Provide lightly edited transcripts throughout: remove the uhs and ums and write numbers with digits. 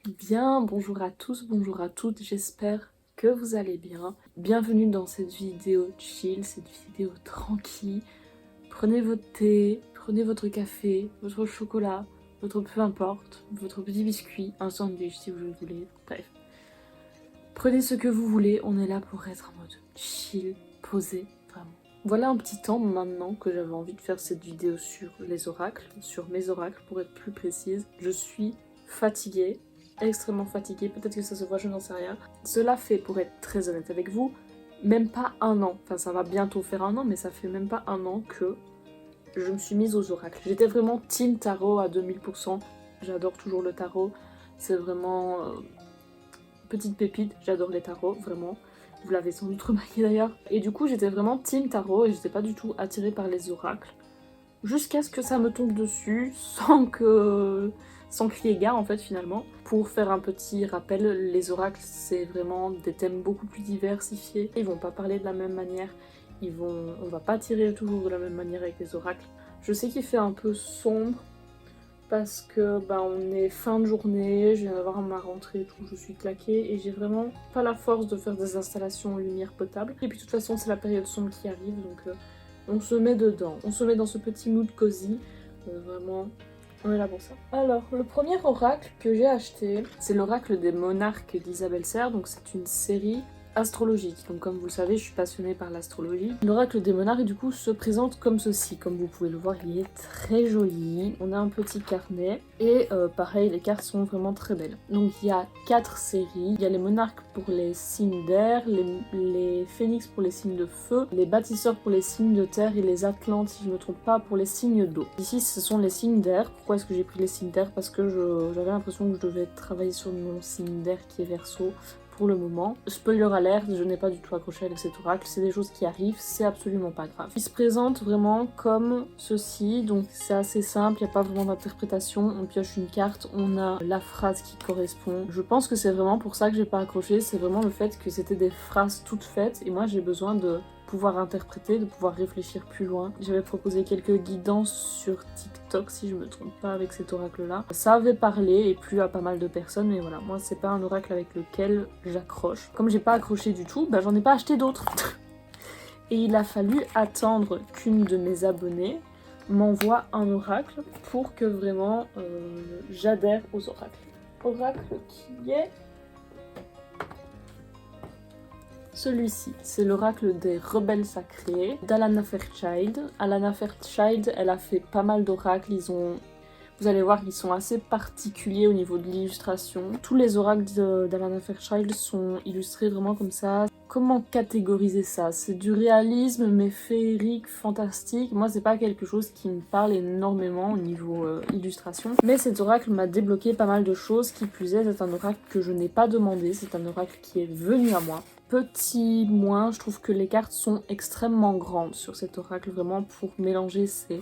Bien, bonjour à tous, bonjour à toutes, j'espère que vous allez bien. Bienvenue dans cette vidéo chill, cette vidéo tranquille. Prenez votre thé, prenez votre café, votre chocolat, votre peu importe, votre petit biscuit, un sandwich si vous le voulez, bref. Prenez ce que vous voulez, on est là pour être en mode chill, posé, vraiment. Voilà un petit temps maintenant que j'avais envie de faire cette vidéo sur les oracles, sur mes oracles pour être plus précise. Je suis fatiguée, extrêmement fatiguée, peut-être que ça se voit, je n'en sais rien. Cela fait, pour être très honnête avec vous, même pas un an, enfin ça va bientôt faire un an, mais ça fait même pas un an que je me suis mise aux oracles. J'étais vraiment team tarot à 2000%, j'adore toujours le tarot, c'est vraiment petite pépite, j'adore les tarots, vraiment. Vous l'avez sans doute remarqué d'ailleurs. Et du coup j'étais vraiment team tarot et j'étais pas du tout attirée par les oracles. Jusqu'à ce que ça me tombe dessus, sans crier gare en fait finalement. Pour faire un petit rappel, les oracles c'est vraiment des thèmes beaucoup plus diversifiés. Ils vont pas parler de la même manière, on va pas tirer toujours de la même manière avec les oracles. Je sais qu'il fait un peu sombre parce que on est fin de journée, je viens d'avoir ma rentrée et tout, je suis claquée et j'ai vraiment pas la force de faire des installations en lumière potable. Et puis de toute façon c'est la période sombre qui arrive donc on se met dedans, on se met dans ce petit mood cosy, vraiment, on est là pour ça. Alors, le premier oracle que j'ai acheté, c'est l'oracle des monarques d'Isabelle Serre, donc c'est une série astrologique. Donc comme vous le savez, je suis passionnée par l'astrologie. L'oracle des monarques du coup se présente comme ceci. Comme vous pouvez le voir, il est très joli. On a un petit carnet et pareil, les cartes sont vraiment très belles. Donc il y a 4 séries. Il y a les monarques pour les signes d'air, les phénix pour les signes de feu, les bâtisseurs pour les signes de terre et les atlantes, si je ne me trompe pas, pour les signes d'eau. Ici, ce sont les signes d'air. Pourquoi est-ce que j'ai pris les signes d'air? Parce que j'avais l'impression que je devais travailler sur mon signe d'air qui est Verseau pour le moment. Spoiler alert, je n'ai pas du tout accroché avec cet oracle, c'est des choses qui arrivent, c'est absolument pas grave. Il se présente vraiment comme ceci, donc c'est assez simple, il n'y a pas vraiment d'interprétation, on pioche une carte, on a la phrase qui correspond. Je pense que c'est vraiment pour ça que j'ai pas accroché, c'est vraiment le fait que c'était des phrases toutes faites, et moi j'ai besoin de pouvoir interpréter, de pouvoir réfléchir plus loin. J'avais proposé quelques guidances sur TikTok, si je me trompe pas, avec cet oracle-là. Ça avait parlé et plu à pas mal de personnes, mais voilà, moi c'est pas un oracle avec lequel j'accroche. Comme j'ai pas accroché du tout, j'en ai pas acheté d'autres. Et il a fallu attendre qu'une de mes abonnées m'envoie un oracle pour que vraiment j'adhère aux oracles. Oracle qui est celui-ci, c'est l'oracle des rebelles sacrés d'Alana Fairchild. Alana Fairchild, elle a fait pas mal d'oracles, vous allez voir qu'ils sont assez particuliers au niveau de l'illustration. Tous les oracles d'Alana Fairchild sont illustrés vraiment comme ça. Comment catégoriser ça? C'est du réalisme mais féerique, fantastique. Moi c'est pas quelque chose qui me parle énormément au niveau illustration. Mais cet oracle m'a débloqué pas mal de choses. Qui plus est, c'est un oracle que je n'ai pas demandé. C'est un oracle qui est venu à moi. Petit moins, je trouve que les cartes sont extrêmement grandes sur cet oracle. Vraiment pour mélanger c'est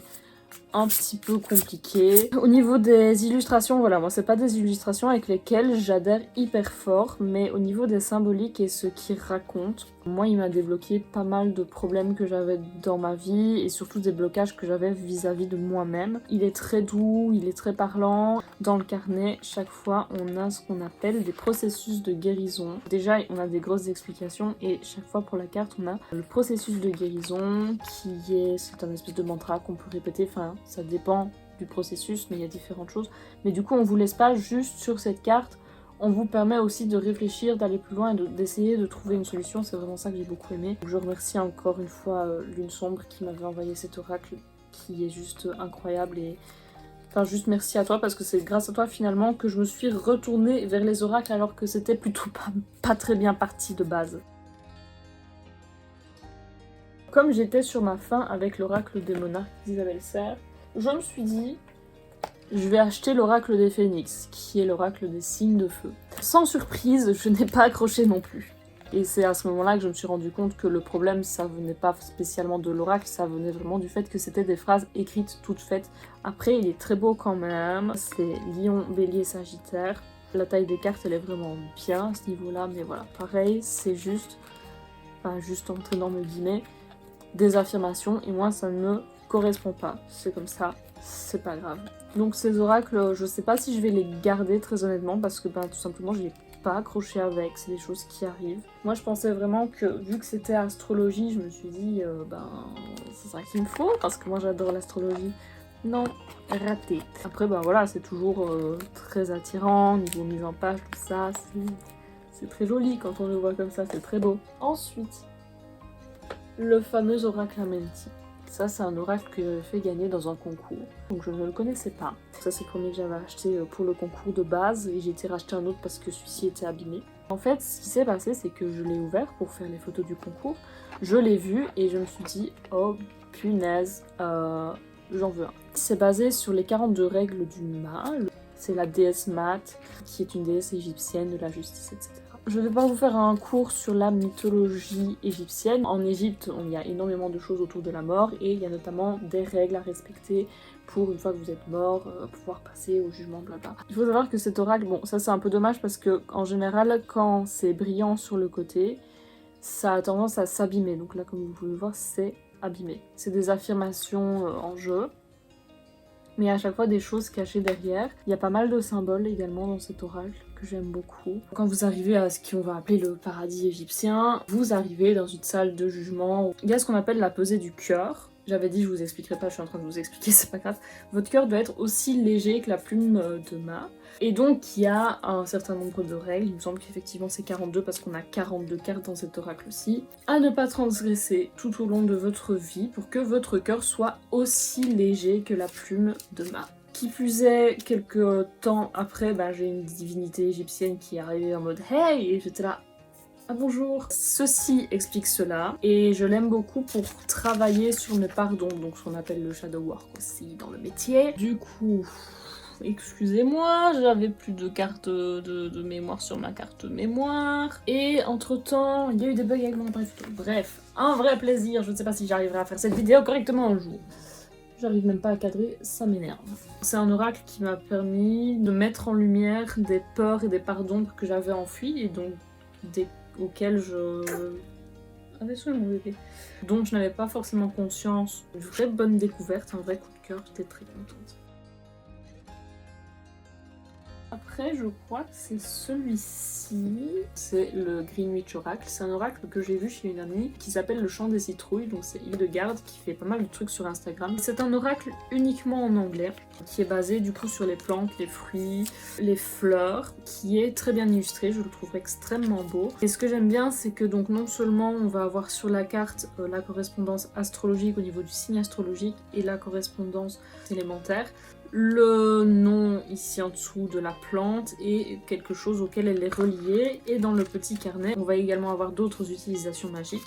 un petit peu compliqué. Au niveau des illustrations, voilà, moi c'est pas des illustrations avec lesquelles j'adhère hyper fort, mais au niveau des symboliques et ce qu'il raconte, moi il m'a débloqué pas mal de problèmes que j'avais dans ma vie et surtout des blocages que j'avais vis-à-vis de moi-même. Il est très doux, il est très parlant. Dans le carnet, chaque fois on a ce qu'on appelle des processus de guérison. Déjà on a des grosses explications et chaque fois pour la carte on a le processus de guérison c'est un espèce de mantra qu'on peut répéter, enfin ça dépend du processus mais il y a différentes choses. Mais du coup on vous laisse pas juste sur cette carte, on vous permet aussi de réfléchir, d'aller plus loin et d'essayer de trouver une solution, c'est vraiment ça que j'ai beaucoup aimé. Je remercie encore une fois Lune Sombre qui m'avait envoyé cet oracle qui est juste incroyable et enfin juste merci à toi parce que c'est grâce à toi finalement que je me suis retournée vers les oracles alors que c'était plutôt pas très bien parti de base. Comme j'étais sur ma fin avec l'oracle des monarques d'Isabelle Serre, je me suis dit je vais acheter l'oracle des phénix, qui est l'oracle des signes de feu. Sans surprise, je n'ai pas accroché non plus. Et c'est à ce moment-là que je me suis rendu compte que le problème, ça venait pas spécialement de l'oracle, ça venait vraiment du fait que c'était des phrases écrites toutes faites. Après, il est très beau quand même, c'est Lion, Bélier, Sagittaire. La taille des cartes, elle est vraiment bien à ce niveau-là, mais voilà, pareil, c'est juste, enfin juste entre énormes guillemets, des affirmations, et moi ça ne me correspond pas. C'est comme ça, c'est pas grave. Donc ces oracles, je sais pas si je vais les garder très honnêtement parce que tout simplement j'ai pas accroché avec, c'est des choses qui arrivent. Moi je pensais vraiment que vu que c'était astrologie, je me suis dit c'est ça qu'il me faut parce que moi j'adore l'astrologie. Non, raté. Après voilà, c'est toujours très attirant, niveau mise en page, tout ça, c'est très joli quand on le voit comme ça, c'est très beau. Ensuite, le fameux oracle Amenti. Ça, c'est un oracle que j'avais fait gagner dans un concours, donc je ne le connaissais pas. Ça, c'est le premier que j'avais acheté pour le concours de base, et j'ai été racheter un autre parce que celui-ci était abîmé. En fait, ce qui s'est passé, c'est que je l'ai ouvert pour faire les photos du concours, je l'ai vu, et je me suis dit, oh punaise, j'en veux un. C'est basé sur les 42 règles du Ma, c'est la déesse Mat, qui est une déesse égyptienne de la justice, etc. Je ne vais pas vous faire un cours sur la mythologie égyptienne. En Égypte, il y a énormément de choses autour de la mort et il y a notamment des règles à respecter pour, une fois que vous êtes mort, pouvoir passer au jugement, blabla. Il faut savoir que cet oracle, bon, ça c'est un peu dommage parce que en général, quand c'est brillant sur le côté, ça a tendance à s'abîmer. Donc là, comme vous pouvez le voir, c'est abîmé. C'est des affirmations en jeu. Mais à chaque fois des choses cachées derrière. Il y a pas mal de symboles également dans cet oracle que j'aime beaucoup. Quand vous arrivez à ce qu'on va appeler le paradis égyptien, vous arrivez dans une salle de jugement. Il y a ce qu'on appelle la pesée du cœur. J'avais dit je vous expliquerai pas, je suis en train de vous expliquer, c'est pas grave. Votre cœur doit être aussi léger que la plume de Ma. Et donc il y a un certain nombre de règles, il me semble qu'effectivement c'est 42 parce qu'on a 42 cartes dans cet oracle-ci, à ne pas transgresser tout au long de votre vie pour que votre cœur soit aussi léger que la plume de Ma. Qui plus est, quelques temps après, j'ai une divinité égyptienne qui est arrivée en mode « Hey !» et j'étais là « Ah bonjour !» Ceci explique cela, et je l'aime beaucoup pour travailler sur mes pardons, donc ce qu'on appelle le shadow work aussi dans le métier. Du coup... excusez-moi, j'avais plus de carte de mémoire sur ma carte mémoire. Et entre temps, il y a eu des bugs avec mon appareil photo. Bref, un vrai plaisir. Je ne sais pas si j'arriverai à faire cette vidéo correctement un jour. J'arrive même pas à cadrer, ça m'énerve. C'est un oracle qui m'a permis de mettre en lumière des peurs et des parts d'ombre que j'avais enfouies et donc auxquels je... avait souhaité mon bébé. Donc je n'avais pas forcément conscience. Une vraie bonne découverte, un vrai coup de cœur, j'étais très contente. Après, je crois que c'est celui-ci, c'est le Greenwich Oracle. C'est un oracle que j'ai vu chez une amie qui s'appelle le Chant des Citrouilles, donc c'est Hildegarde qui fait pas mal de trucs sur Instagram. C'est un oracle uniquement en anglais, qui est basé du coup sur les plantes, les fruits, les fleurs, qui est très bien illustré, je le trouve extrêmement beau. Et ce que j'aime bien, c'est que donc non seulement on va avoir sur la carte la correspondance astrologique au niveau du signe astrologique et la correspondance élémentaire, le nom ici en dessous de la plante et quelque chose auquel elle est reliée. Et dans le petit carnet, on va également avoir d'autres utilisations magiques,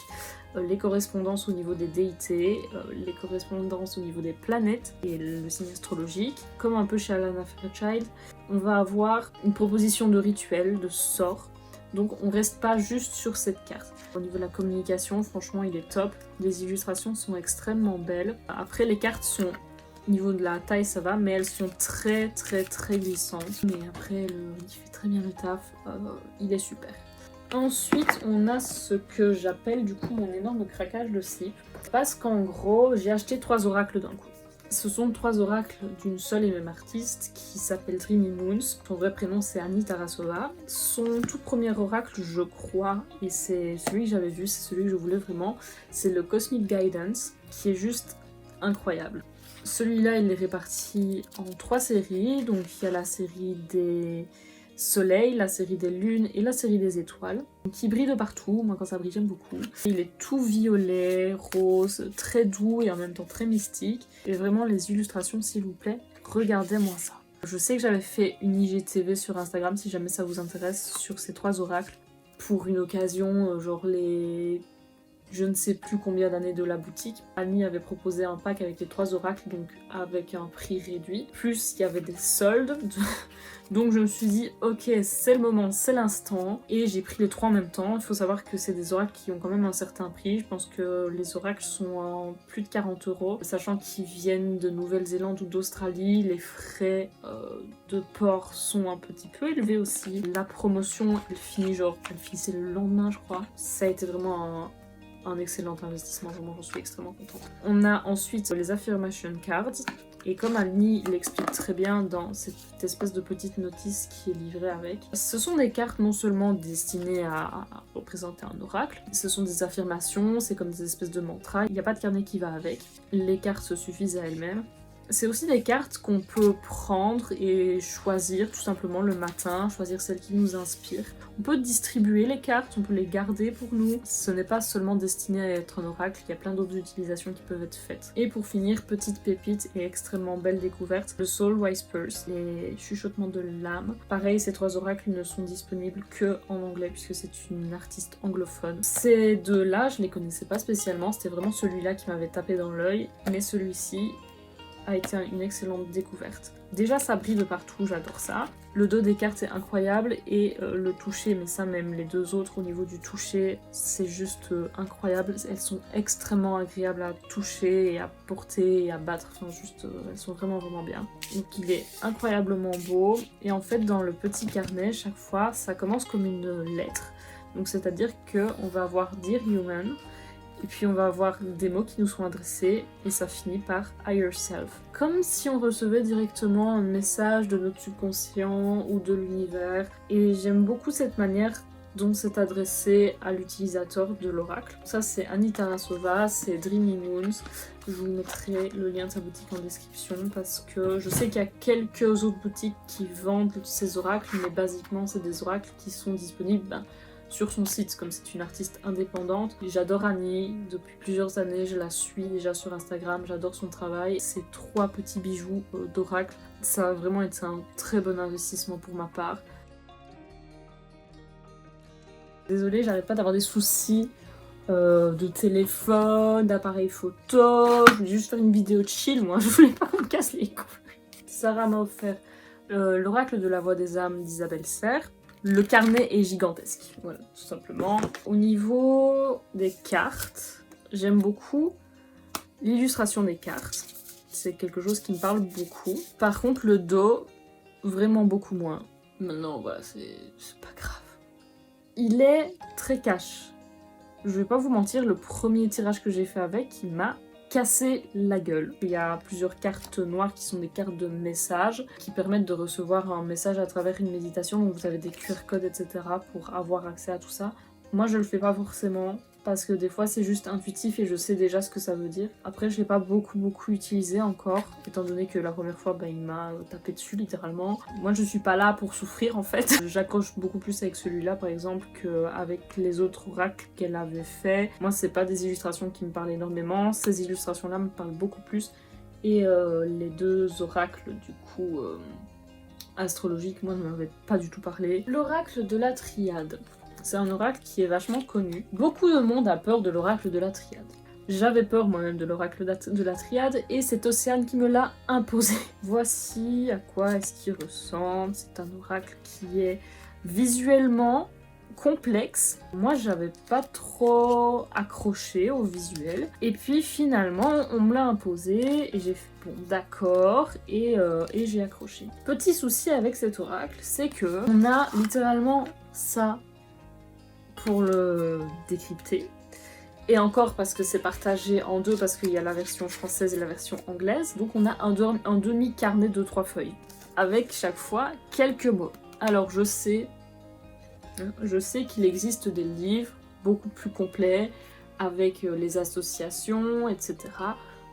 les correspondances au niveau des déités, les correspondances au niveau des planètes et le signe astrologique. Comme un peu chez Alana Fairchild, on va avoir une proposition de rituel, de sort. Donc on reste pas juste sur cette carte. Au niveau de la communication, franchement il est top. Les illustrations sont extrêmement belles. Après les cartes sont... au niveau de la taille ça va, mais elles sont très glissantes. Mais après il fait très bien le taf, il est super. Ensuite on a ce que j'appelle du coup mon énorme craquage de slip. Parce qu'en gros j'ai acheté 3 oracles d'un coup. Ce sont 3 oracles d'une seule et même artiste qui s'appelle Dreamy Moons. Son vrai prénom c'est Annie Tarasova. Son tout premier oracle je crois, et c'est celui que j'avais vu, c'est celui que je voulais vraiment, c'est le Cosmic Guidance qui est juste incroyable. Celui-là, il est réparti en 3 séries, donc il y a la série des soleils, la série des lunes et la série des étoiles, qui brille de partout. Moi quand ça brille j'aime beaucoup. Il est tout violet, rose, très doux et en même temps très mystique. Et vraiment les illustrations s'il vous plaît, regardez-moi ça. Je sais que j'avais fait une IGTV sur Instagram si jamais ça vous intéresse sur ces 3 oracles. Pour une occasion, genre les... je ne sais plus combien d'années de la boutique. Annie avait proposé un pack avec les 3 oracles, donc avec un prix réduit. Plus il y avait des soldes. Donc je me suis dit, ok, c'est le moment, c'est l'instant. Et j'ai pris les 3 en même temps. Il faut savoir que c'est des oracles qui ont quand même un certain prix. Je pense que les oracles sont à plus de 40 €. Sachant qu'ils viennent de Nouvelle-Zélande ou d'Australie, les frais de port sont un petit peu élevés aussi. La promotion, elle finissait le lendemain, je crois. Ça a été vraiment un excellent investissement, vraiment j'en suis extrêmement contente. On a ensuite les affirmation cards, Et comme Annie l'explique très bien dans cette espèce de petite notice qui est livrée avec, ce sont des cartes non seulement destinées à représenter un oracle, ce sont des affirmations, c'est comme des espèces de mantras, il n'y a pas de carnet qui va avec, les cartes se suffisent à elles-mêmes. C'est aussi des cartes qu'on peut prendre et choisir tout simplement le matin, choisir celles qui nous inspirent. On peut distribuer les cartes, on peut les garder pour nous. Ce n'est pas seulement destiné à être un oracle, il y a plein d'autres utilisations qui peuvent être faites. Et pour finir, petite pépite et extrêmement belle découverte, le Soul Whispers, les chuchotements de l'âme. Pareil, ces 3 oracles ne sont disponibles que en anglais puisque c'est une artiste anglophone. Ces 2-là, je les connaissais pas spécialement, c'était vraiment celui-là qui m'avait tapé dans l'œil, mais celui-ci a été une excellente découverte. Déjà ça brille de partout, j'adore ça. Le dos des cartes est incroyable et le toucher, mais ça même les 2 autres au niveau du toucher, c'est juste incroyable. Elles sont extrêmement agréables à toucher et à porter et à battre, enfin juste elles sont vraiment bien. Donc il est incroyablement beau et en fait dans le petit carnet, chaque fois ça commence comme une lettre. Donc c'est-à-dire qu'on va avoir Dear Human, et puis on va avoir des mots qui nous sont adressés et ça finit par Higher Self. Comme si on recevait directement un message de notre subconscient ou de l'univers. Et j'aime beaucoup cette manière dont c'est adressé à l'utilisateur de l'oracle. Ça c'est Annie Tarasova, c'est Dreamy Moons. Je vous mettrai le lien de sa boutique en description parce que je sais qu'il y a quelques autres boutiques qui vendent ces oracles, mais basiquement c'est des oracles qui sont disponibles sur son site, comme c'est une artiste indépendante. J'adore Annie, depuis plusieurs années, je la suis déjà sur Instagram, j'adore son travail. Ces 3 petits bijoux d'oracle, ça a vraiment été un très bon investissement pour ma part. Désolée, j'arrête pas d'avoir des soucis de téléphone, d'appareil photo, je voulais juste faire une vidéo chill, moi, je voulais pas qu'on me casse les couilles. Sarah m'a offert l'oracle de la voix des âmes d'Isabelle Serre. Le carnet est gigantesque, voilà, tout simplement. Au niveau des cartes, j'aime beaucoup l'illustration des cartes. C'est quelque chose qui me parle beaucoup. Par contre, le dos, vraiment beaucoup moins. Maintenant, voilà, c'est pas grave. Il est très cash. Je vais pas vous mentir, le premier tirage que j'ai fait avec, il m'a cassé la gueule. Il y a plusieurs cartes noires qui sont des cartes de messages qui permettent de recevoir un message à travers une méditation, donc vous avez des QR codes etc. pour avoir accès à tout ça. Moi je le fais pas forcément parce que des fois c'est juste intuitif et je sais déjà ce que ça veut dire. Après je l'ai pas beaucoup utilisé encore, étant donné que la première fois il m'a tapé dessus littéralement. Moi je suis pas là pour souffrir en fait. J'accroche beaucoup plus avec celui-là par exemple qu'avec les autres oracles qu'elle avait fait. Moi c'est pas des illustrations qui me parlent énormément, ces illustrations là me parlent beaucoup plus. Et les 2 oracles du coup astrologiques, moi ne m'avaient pas du tout parlé. L'oracle de la triade. C'est un oracle qui est vachement connu. Beaucoup de monde a peur de l'oracle de la triade. J'avais peur moi-même de l'oracle de la triade et c'est Océane qui me l'a imposé. Voici à quoi est-ce qu'il ressemble. C'est un oracle qui est visuellement complexe. Moi j'avais pas trop accroché au visuel. Et puis finalement on me l'a imposé et j'ai fait bon d'accord et j'ai accroché. Petit souci avec cet oracle, c'est que on a littéralement ça pour le décrypter. Et encore parce que c'est partagé en 2 parce qu'il y a la version française et la version anglaise. Donc on a un demi-carnet de 3 feuilles. Avec chaque fois quelques mots. Alors je sais qu'il existe des livres beaucoup plus complets avec les associations, etc.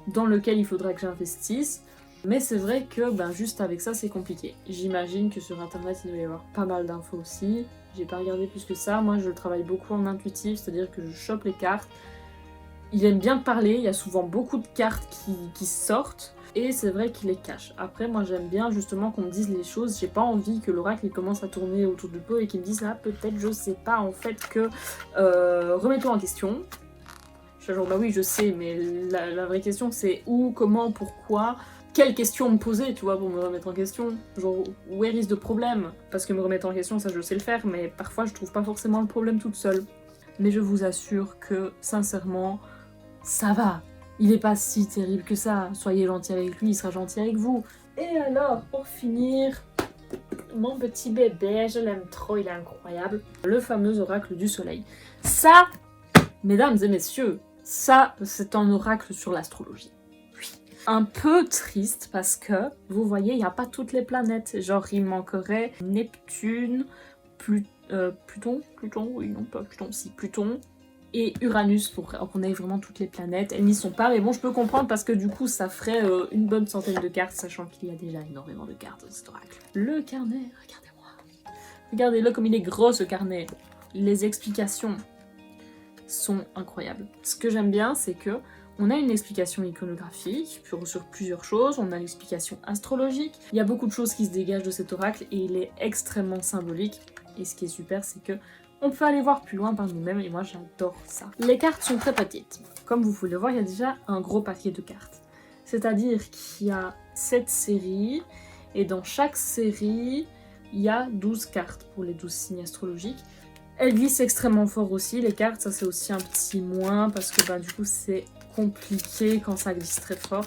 dans lequel il faudra que j'investisse. Mais c'est vrai que juste avec ça c'est compliqué. J'imagine que sur internet il doit y avoir pas mal d'infos aussi. J'ai pas regardé plus que ça, moi je le travaille beaucoup en intuitif, c'est-à-dire que je chope les cartes. Il aime bien parler, il y a souvent beaucoup de cartes qui sortent, et c'est vrai qu'il les cache. Après moi j'aime bien justement qu'on me dise les choses, j'ai pas envie que l'oracle il commence à tourner autour du pot et qu'il me dise ah peut-être je sais pas en fait que remets-toi en question. Je suis genre oui je sais, mais la vraie question c'est où, comment, pourquoi. Quelle question me poser, tu vois, pour me remettre en question. Genre, where is the problem? Parce que me remettre en question, ça je sais le faire, mais parfois je trouve pas forcément le problème toute seule. Mais je vous assure que, sincèrement, ça va. Il est pas si terrible que ça. Soyez gentil avec lui, il sera gentil avec vous. Et alors, pour finir, mon petit bébé, je l'aime trop, il est incroyable. Le fameux oracle du soleil. Ça, mesdames et messieurs, ça, c'est un oracle sur l'astrologie. Un peu triste parce que, vous voyez, il n'y a pas toutes les planètes. Genre, il manquerait Neptune, Pluton, oui, non, pas Pluton, si, Pluton, et Uranus pour qu'on ait vraiment toutes les planètes. Elles n'y sont pas, mais bon, je peux comprendre parce que du coup, ça ferait une bonne centaine de cartes, sachant qu'il y a déjà énormément de cartes dans cet oracle. Le carnet, regardez-moi. Regardez-le comme il est gros, ce carnet. Les explications sont incroyables. Ce que j'aime bien, c'est que on a une explication iconographique sur plusieurs choses, on a l'explication astrologique, il y a beaucoup de choses qui se dégagent de cet oracle et il est extrêmement symbolique. Et ce qui est super, c'est que on peut aller voir plus loin par nous-mêmes et moi j'adore ça. Les cartes sont très petites. Comme vous pouvez le voir, il y a déjà un gros paquet de cartes. C'est-à-dire qu'il y a 7 séries et dans chaque série, il y a 12 cartes pour les 12 signes astrologiques. Elles glissent extrêmement fort aussi, les cartes, ça c'est aussi un petit moins parce que du coup c'est compliqué quand ça glisse très fort.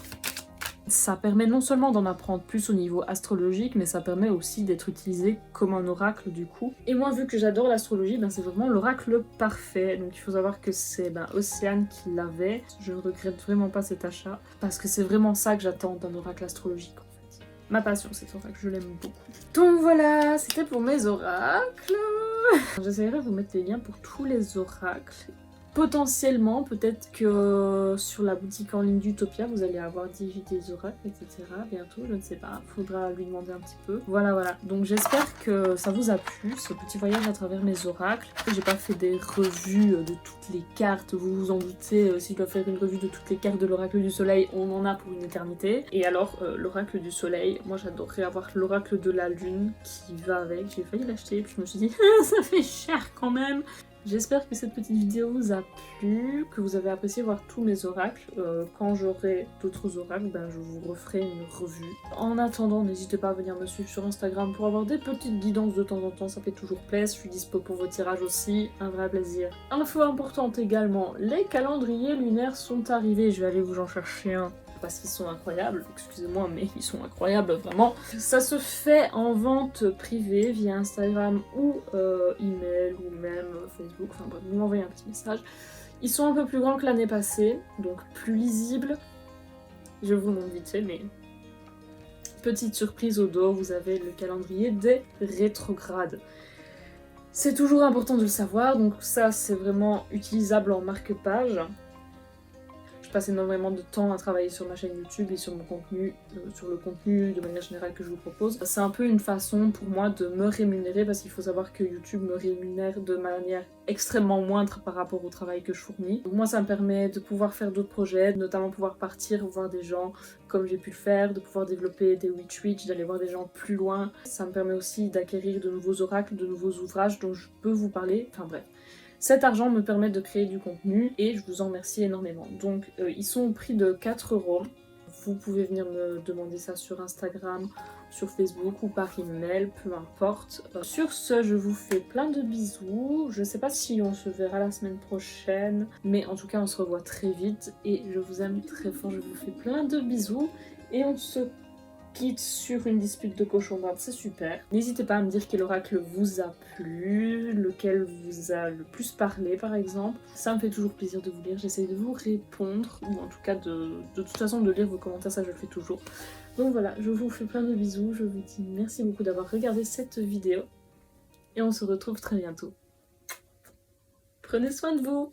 Ça permet non seulement d'en apprendre plus au niveau astrologique, mais ça permet aussi d'être utilisé comme un oracle du coup. Et moi, vu que j'adore l'astrologie, c'est vraiment l'oracle parfait. Donc il faut savoir que c'est Océane qui l'avait. Je ne regrette vraiment pas cet achat, parce que c'est vraiment ça que j'attends d'un oracle astrologique en fait. Ma passion, cet oracle, je l'aime beaucoup. Donc voilà, c'était pour mes oracles. J'essaierai de vous mettre les liens pour tous les oracles. Potentiellement, peut-être que sur la boutique en ligne d'Utopia, vous allez avoir des oracles, etc. bientôt, je ne sais pas, faudra lui demander un petit peu. Voilà. Donc j'espère que ça vous a plu, ce petit voyage à travers mes oracles. J'ai pas fait des revues de toutes les cartes, vous vous en doutez, si je dois faire une revue de toutes les cartes de l'oracle du soleil, on en a pour une éternité. Et alors, l'oracle du soleil, moi j'adorerais avoir l'oracle de la lune qui va avec. J'ai failli l'acheter, puis je me suis dit, ça fait cher quand même. J'espère que cette petite vidéo vous a plu, que vous avez apprécié voir tous mes oracles. Quand j'aurai d'autres oracles, je vous referai une revue. En attendant, n'hésitez pas à venir me suivre sur Instagram pour avoir des petites guidances de temps en temps, ça fait toujours plaisir. Je suis dispo pour vos tirages aussi, un vrai plaisir. Info importante également, les calendriers lunaires sont arrivés. Je vais aller vous en chercher un, parce qu'ils sont incroyables, excusez-moi mais ils sont incroyables vraiment. Ça se fait en vente privée via Instagram ou email ou même Facebook, enfin bref, vous m'envoyez un petit message. Ils sont un peu plus grands que l'année passée, donc plus lisibles. Je vous montre vite fait, mais petite surprise au dos, vous avez le calendrier des rétrogrades. C'est toujours important de le savoir, donc ça c'est vraiment utilisable en marque-page. Je passe énormément de temps à travailler sur ma chaîne YouTube et sur mon contenu, sur le contenu de manière générale que je vous propose. C'est un peu une façon pour moi de me rémunérer parce qu'il faut savoir que YouTube me rémunère de manière extrêmement moindre par rapport au travail que je fournis. Donc moi ça me permet de pouvoir faire d'autres projets, notamment pouvoir partir voir des gens comme j'ai pu le faire, de pouvoir développer des witch, d'aller voir des gens plus loin. Ça me permet aussi d'acquérir de nouveaux oracles, de nouveaux ouvrages dont je peux vous parler, enfin bref. Cet argent me permet de créer du contenu et je vous en remercie énormément. Donc ils sont au prix de 4 €. Vous pouvez venir me demander ça sur Instagram, sur Facebook ou par email, peu importe. Sur ce, je vous fais plein de bisous. Je sais pas si on se verra la semaine prochaine, mais en tout cas on se revoit très vite et je vous aime très fort. Je vous fais plein de bisous et on se quitte sur une dispute de cochon d'Inde, c'est super. N'hésitez pas à me dire quel oracle vous a plu, lequel vous a le plus parlé par exemple. Ça me fait toujours plaisir de vous lire, j'essaie de vous répondre, ou en tout cas de toute façon de lire vos commentaires, ça je le fais toujours. Donc voilà, je vous fais plein de bisous, je vous dis merci beaucoup d'avoir regardé cette vidéo, et on se retrouve très bientôt. Prenez soin de vous!